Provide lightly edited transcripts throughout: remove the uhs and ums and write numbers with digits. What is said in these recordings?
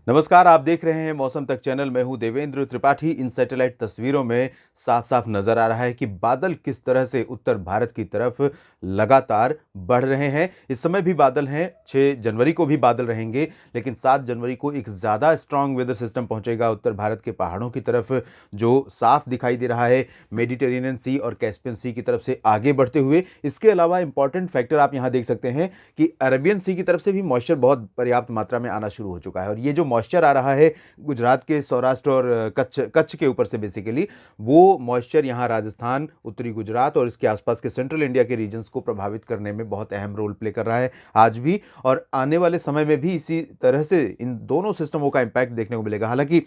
नमस्कार, आप देख रहे हैं मौसम तक चैनल। मैं हूं देवेंद्र त्रिपाठी। इन सैटेलाइट तस्वीरों में साफ साफ नजर आ रहा है कि बादल किस तरह से उत्तर भारत की तरफ लगातार बढ़ रहे हैं। इस समय भी बादल हैं, 6 जनवरी को भी बादल रहेंगे, लेकिन 7 जनवरी को एक ज़्यादा स्ट्रांग वेदर सिस्टम पहुंचेगा उत्तर भारत के पहाड़ों की तरफ, जो साफ दिखाई दे रहा है मेडिटेरेनियन सी और कैस्पियन सी की तरफ से आगे बढ़ते हुए। इसके अलावा इंपॉर्टेंट फैक्टर आप यहाँ देख सकते हैं कि अरेबियन सी की तरफ से भी मॉइस्चर बहुत पर्याप्त मात्रा में आना शुरू हो चुका है, और ये जो मॉइस्चर आ रहा है गुजरात के सौराष्ट्र और कच्छ के ऊपर से बेसिकली, वो मॉइस्चर यहाँ राजस्थान, उत्तरी गुजरात और इसके आसपास के सेंट्रल इंडिया के रीजन्स को प्रभावित करने में बहुत अहम रोल प्ले कर रहा है आज भी, और आने वाले समय में भी इसी तरह से इन दोनों सिस्टमों का इंपैक्ट देखने को मिलेगा। हालांकि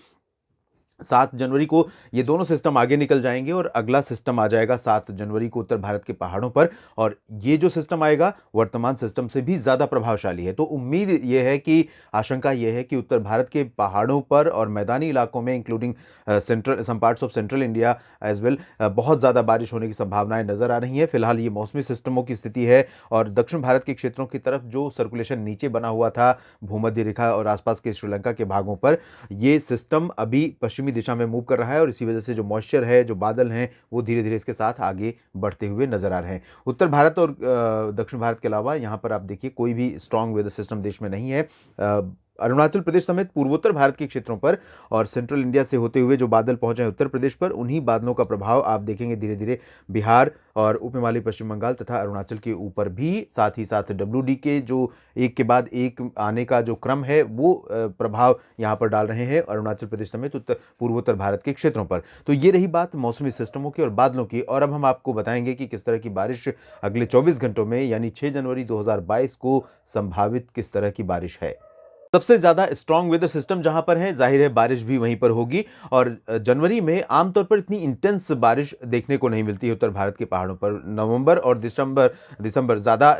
7 जनवरी को ये दोनों सिस्टम आगे निकल जाएंगे और अगला सिस्टम आ जाएगा 7 जनवरी को उत्तर भारत के पहाड़ों पर, और ये जो सिस्टम आएगा वर्तमान सिस्टम से भी ज़्यादा प्रभावशाली है। तो उम्मीद ये है कि, आशंका ये है कि उत्तर भारत के पहाड़ों पर और मैदानी इलाकों में, including central some parts of central India as well, बहुत ज़्यादा बारिश होने की संभावनाएं नज़र आ रही हैं। फिलहाल ये मौसमी सिस्टमों की स्थिति है, और दक्षिण भारत के क्षेत्रों की तरफ जो सर्कुलेशन नीचे बना हुआ था भूमध्य रेखा और आसपास के श्रीलंका के भागों पर, ये सिस्टम अभी पश्चिमी दिशा में मूव कर रहा है, और इसी वजह से जो मॉइस्चर है, जो बादल हैं, वो धीरे धीरे इसके साथ आगे बढ़ते हुए नजर आ रहे हैं। उत्तर भारत और दक्षिण भारत के अलावा यहाँ पर आप देखिए कोई भी स्ट्रांग वेदर सिस्टम देश में नहीं है। अरुणाचल प्रदेश समेत पूर्वोत्तर भारत के क्षेत्रों पर और सेंट्रल इंडिया से होते हुए जो बादल पहुंचे हैं उत्तर प्रदेश पर, उन्हीं बादलों का प्रभाव आप देखेंगे धीरे धीरे बिहार और उप हिमालयी पश्चिम बंगाल तथा अरुणाचल के ऊपर भी। साथ ही साथ WD के जो एक के बाद एक आने का जो क्रम है, वो प्रभाव यहाँ पर डाल रहे हैं अरुणाचल प्रदेश समेत पूर्वोत्तर भारत के क्षेत्रों पर। तो ये रही बात मौसमी सिस्टमों की और बादलों की, और अब हम आपको बताएंगे कि किस तरह की बारिश अगले 24 घंटों में यानी 6 जनवरी 2022 को संभावित किस तरह की बारिश है। सबसे ज्यादा स्ट्रांग वेदर सिस्टम जहां पर है, जाहिर है बारिश भी वहीं पर होगी, और जनवरी में आमतौर पर इतनी इंटेंस बारिश देखने को नहीं मिलती है उत्तर भारत के पहाड़ों पर। नवंबर और दिसंबर ज्यादा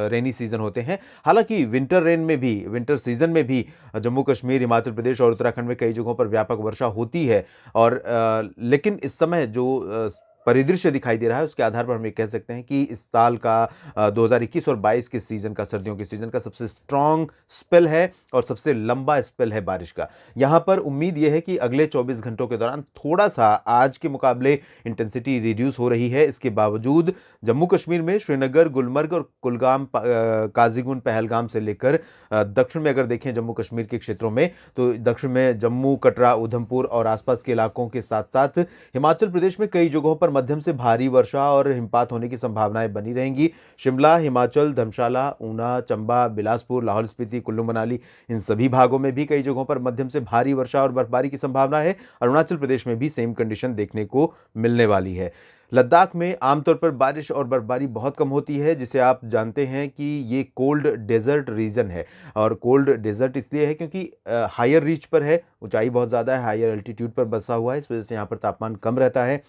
रेनी सीजन होते हैं। हालांकि विंटर सीजन में भी जम्मू कश्मीर, हिमाचल प्रदेश और उत्तराखंड में कई जगहों पर व्यापक वर्षा होती है, और लेकिन इस समय जो परिदृश्य दिखाई दे रहा है, उसके आधार पर हम ये कह सकते हैं कि इस साल का 2021 और 22 के सीजन का, सर्दियों के सीजन का सबसे स्ट्रांग स्पेल है और सबसे लंबा स्पेल है बारिश का। यहाँ पर उम्मीद यह है कि अगले 24 घंटों के दौरान थोड़ा सा आज के मुकाबले इंटेंसिटी रिड्यूस हो रही है। इसके बावजूद जम्मू कश्मीर में श्रीनगर, गुलमर्ग और कुलगाम, काजीगुंड, पहलगाम से लेकर दक्षिण में अगर देखें जम्मू कश्मीर के क्षेत्रों में, तो दक्षिण में जम्मू, कटरा, उधमपुर और आसपास के इलाकों के साथ साथ हिमाचल प्रदेश में कई जगहों पर मध्यम से भारी वर्षा और हिमपात होने की संभावनाएं बनी रहेंगी। शिमला, हिमाचल, धर्मशाला, ऊना, चंबा, बिलासपुर, लाहौल स्पीति, कुल्लू मनाली, इन सभी भागों में भी कई जगहों पर मध्यम से भारी वर्षा और बर्फबारी की संभावना है। अरुणाचल प्रदेश में भी सेम कंडीशन देखने को मिलने वाली है। लद्दाख में आमतौर पर बारिश और बर्फबारी बहुत कम होती है, जिसे आप जानते हैं कि ये कोल्ड डेजर्ट रीजन है, और कोल्ड डेजर्ट इसलिए है क्योंकि हायर रीच पर है, ऊंचाई बहुत ज़्यादा है, हायर एल्टीट्यूड पर बसा हुआ है, इस वजह से यहाँ पर तापमान कम रहता है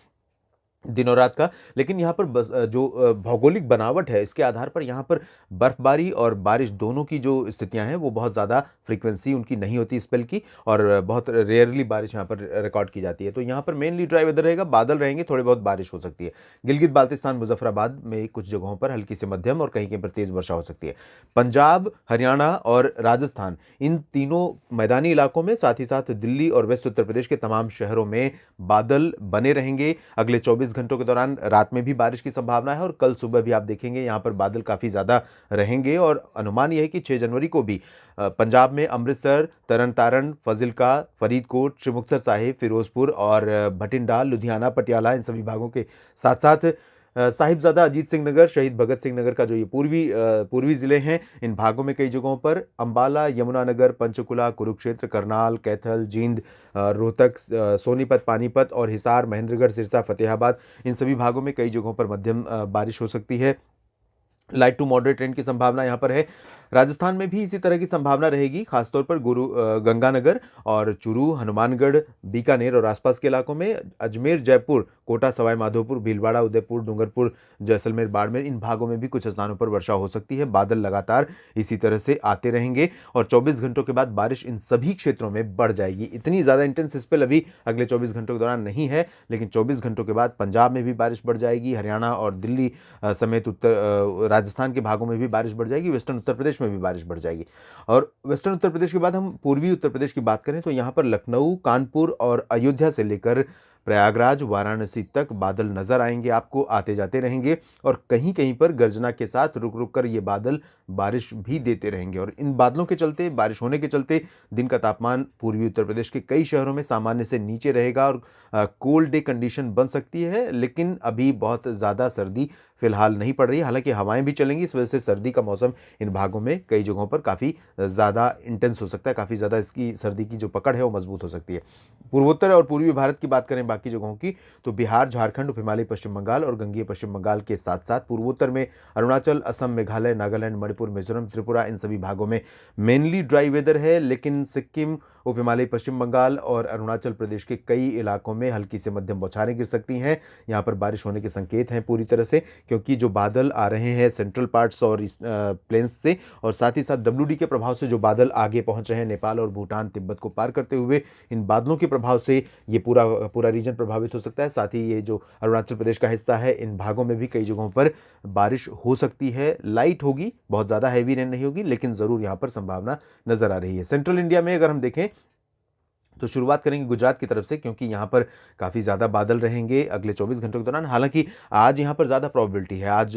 दिन और रात का। लेकिन यहाँ पर जो भौगोलिक बनावट है, इसके आधार पर यहाँ पर बर्फबारी और बारिश दोनों की जो स्थितियाँ हैं, वो बहुत ज़्यादा फ्रीक्वेंसी उनकी नहीं होती स्पेल की, और बहुत रेयरली बारिश यहाँ पर रिकॉर्ड की जाती है। तो यहाँ पर मेनली ड्राई वेदर रहेगा, बादल रहेंगे, थोड़ी बहुत बारिश हो सकती है। गिलगित बाल्तिस्तान, मुजफ्फराबाद में कुछ जगहों पर हल्की से मध्यम और कहीं पर तेज वर्षा हो सकती है। पंजाब, हरियाणा और राजस्थान, इन तीनों मैदानी इलाकों में, साथ ही साथ दिल्ली और वेस्ट उत्तर प्रदेश के तमाम शहरों में बादल बने रहेंगे। अगले 24 घंटों के दौरान रात में भी बारिश की संभावना है, और कल सुबह भी आप देखेंगे यहाँ पर बादल काफी ज्यादा रहेंगे। और अनुमान यह है कि 6 जनवरी को भी पंजाब में अमृतसर, तरन तारण, फजिल्का, फरीदकोट, श्री मुक्तसर साहिब, फिरोजपुर और भटिंडा, लुधियाना, पटियाला, इन सभी भागों के साथ साथ साहिबजादा अजीत सिंह नगर, शहीद भगत सिंह नगर का जो ये पूर्वी जिले हैं, इन भागों में कई जगहों पर अंबाला, यमुनानगर, पंचकुला, कुरुक्षेत्र, करनाल, कैथल, जींद, रोहतक, सोनीपत, पानीपत और हिसार, महेंद्रगढ़, सिरसा, फतेहाबाद, इन सभी भागों में कई जगहों पर मध्यम बारिश हो सकती है। लाइट टू मॉडरेट रेन की संभावना यहाँ पर है। राजस्थान में भी इसी तरह की संभावना रहेगी, खासतौर पर गंगानगर और चूरू, हनुमानगढ़, बीकानेर और आसपास के इलाकों में। अजमेर, जयपुर, कोटा, सवाई माधोपुर, भीलवाड़ा, उदयपुर, डूंगरपुर, जैसलमेर, बाड़मेर, इन भागों में भी कुछ स्थानों पर वर्षा हो सकती है। बादल लगातार इसी तरह से आते रहेंगे, और 24 घंटों के बाद बारिश इन सभी क्षेत्रों में बढ़ जाएगी। इतनी ज़्यादा इंटेंस स्पेल अभी अगले 24 घंटों के दौरान नहीं है, लेकिन 24 घंटों के बाद पंजाब में भी बारिश बढ़ जाएगी, हरियाणा और दिल्ली समेत राजस्थान के भागों में भी बारिश बढ़ जाएगी, वेस्टर्न उत्तर प्रदेश में भी बारिश बढ़ जाएगी। और वेस्टर्न उत्तर प्रदेश के बाद हम पूर्वी उत्तर प्रदेश की बात करें तो यहाँ पर लखनऊ, कानपुर और अयोध्या से लेकर प्रयागराज, वाराणसी तक बादल नजर आएंगे आपको, आते जाते रहेंगे और कहीं कहीं पर गर्जना के साथ रुक रुक कर ये बादल बारिश भी देते रहेंगे। और इन बादलों के चलते, बारिश होने के चलते दिन का तापमान पूर्वी उत्तर प्रदेश के कई शहरों में सामान्य से नीचे रहेगा और कोल्ड डे कंडीशन बन सकती है, लेकिन अभी बहुत ज़्यादा सर्दी फिलहाल नहीं पड़ रही है। हालांकि हवाएं भी चलेंगी, इस वजह से सर्दी का मौसम इन भागों में कई जगहों पर काफ़ी ज़्यादा इंटेंस हो सकता है, काफ़ी ज़्यादा इसकी सर्दी की जो पकड़ है वो मजबूत हो सकती है। पूर्वोत्तर और पूर्वी भारत की बात करें बाकी जगहों की, तो बिहार, झारखंड, उप हिमालय पश्चिम बंगाल और गंगीय पश्चिम बंगाल के साथ साथ पूर्वोत्तर में अरुणाचल, असम, मेघालय, नागालैंड, मणिपुर, मिजोरम, त्रिपुरा, इन सभी भागों में मेनली ड्राई वेदर है, लेकिन सिक्किम, उप हिमालय पश्चिम बंगाल और अरुणाचल प्रदेश के कई इलाकों में हल्की से मध्यम बौछारें गिर सकती हैं। यहाँ पर बारिश होने के संकेत हैं पूरी तरह से, क्योंकि जो बादल आ रहे हैं सेंट्रल पार्ट्स और प्लेन्स से, और साथ ही साथ डब्ल्यूडी के प्रभाव से जो बादल आगे पहुंच रहे हैं नेपाल और भूटान, तिब्बत को पार करते हुए, इन बादलों के प्रभाव से ये पूरा रीजन प्रभावित हो सकता है। साथ ही ये जो अरुणाचल प्रदेश का हिस्सा है, इन भागों में भी कई जगहों पर बारिश हो सकती है। लाइट होगी, बहुत ज़्यादा हैवी रेन नहीं होगी, लेकिन ज़रूर यहाँ पर संभावना नजर आ रही है। सेंट्रल इंडिया में अगर हम देखें तो शुरुआत करेंगे गुजरात की तरफ से, क्योंकि यहाँ पर काफ़ी ज़्यादा बादल रहेंगे अगले 24 घंटों के दौरान। हालांकि आज यहाँ पर ज़्यादा प्रोबेबिलिटी है, आज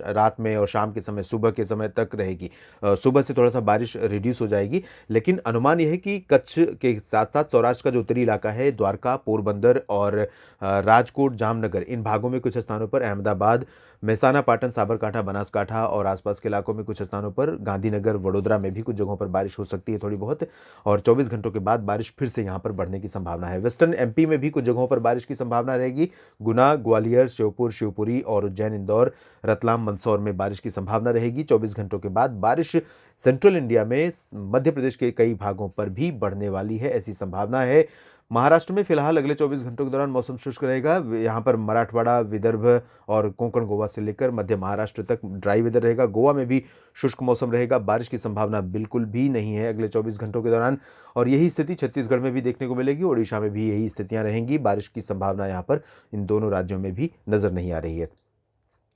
रात में और शाम के समय, सुबह के समय तक रहेगी। सुबह से थोड़ा सा बारिश रिड्यूस हो जाएगी, लेकिन अनुमान यह है कि कच्छ के साथ साथ सौराष्ट्र का जो उत्तरी इलाका है, द्वारका, पोरबंदर और राजकोट, जामनगर, इन भागों में कुछ स्थानों पर, अहमदाबाद, मेहसाना, पाटन, साबरकांठा, बनासकांठा और आसपास के इलाकों में कुछ स्थानों पर, गांधीनगर, वडोदरा में भी कुछ जगहों पर बारिश हो सकती है थोड़ी बहुत, और 24 घंटों के बाद बारिश फिर से यहाँ पर बढ़ने की संभावना है। वेस्टर्न एमपी में भी कुछ जगहों पर बारिश की संभावना रहेगी। गुना, ग्वालियर, श्योपुर, शिवपुरी और उज्जैन, इंदौर, रतलाम, मंदसौर में बारिश की संभावना रहेगी। 24 घंटों के बाद बारिश सेंट्रल इंडिया में मध्य प्रदेश के कई भागों पर भी बढ़ने वाली है, ऐसी संभावना है। महाराष्ट्र में फिलहाल अगले 24 घंटों के दौरान मौसम शुष्क रहेगा। यहाँ पर मराठवाड़ा, विदर्भ और कोंकण, गोवा से लेकर मध्य महाराष्ट्र तक ड्राई वेदर रहेगा। गोवा में भी शुष्क मौसम रहेगा, बारिश की संभावना बिल्कुल भी नहीं है अगले 24 घंटों के दौरान। और यही स्थिति छत्तीसगढ़ में भी देखने को मिलेगी, ओडिशा में भी यही स्थितियां रहेंगी। बारिश की संभावना यहाँ पर इन दोनों राज्यों में भी नजर नहीं आ रही है।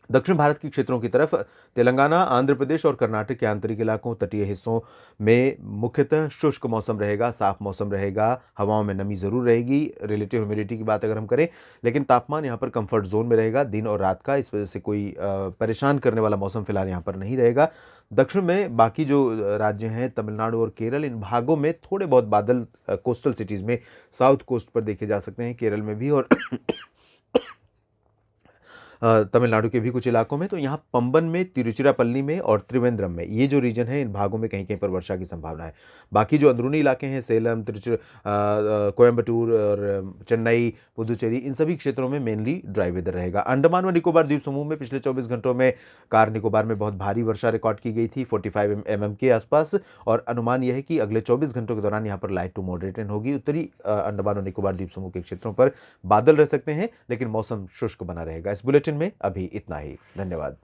दक्षिण भारत के क्षेत्रों की तरफ तेलंगाना, आंध्र प्रदेश और कर्नाटक के आंतरिक इलाकों, तटीय हिस्सों में मुख्यतः शुष्क मौसम रहेगा, साफ मौसम रहेगा, हवाओं में नमी जरूर रहेगी। रिलेटिव ह्यूमिडिटी की बात अगर हम करें, लेकिन तापमान यहाँ पर कंफर्ट जोन में रहेगा दिन और रात का, इस वजह से कोई परेशान करने वाला मौसम फिलहाल यहाँ पर नहीं रहेगा। दक्षिण में बाकी जो राज्य हैं, तमिलनाडु और केरल, इन भागों में थोड़े बहुत बादल कोस्टल सिटीज़ में, साउथ कोस्ट पर देखे जा सकते हैं, केरल में भी और तमिलनाडु के भी कुछ इलाकों में। तो यहाँ पंबन में, तिरुचिरापल्ली में और त्रिवेंद्रम में, ये जो रीजन है, इन भागों में कहीं कहीं पर वर्षा की संभावना है। बाकी जो अंदरूनी इलाके हैं, सेलम, कोयम्बटूर और चेन्नई, पुदुचेरी, इन सभी क्षेत्रों में मेनली ड्राई वेदर रहेगा। अंडमान व निकोबार द्वीप समूह में पिछले 24 घंटों में कार निकोबार में बहुत भारी वर्षा रिकॉर्ड की गई थी, 45 mm के आसपास, और अनुमान यह है कि अगले 24 घंटों के दौरान यहाँ पर लाइट टू मॉडरेट रेन होगी। उत्तरी अंडमान और निकोबार द्वीप समूह के क्षेत्रों पर बादल रह सकते हैं, लेकिन मौसम शुष्क बना रहेगा। इस बुलेटिन में अभी इतना ही। धन्यवाद।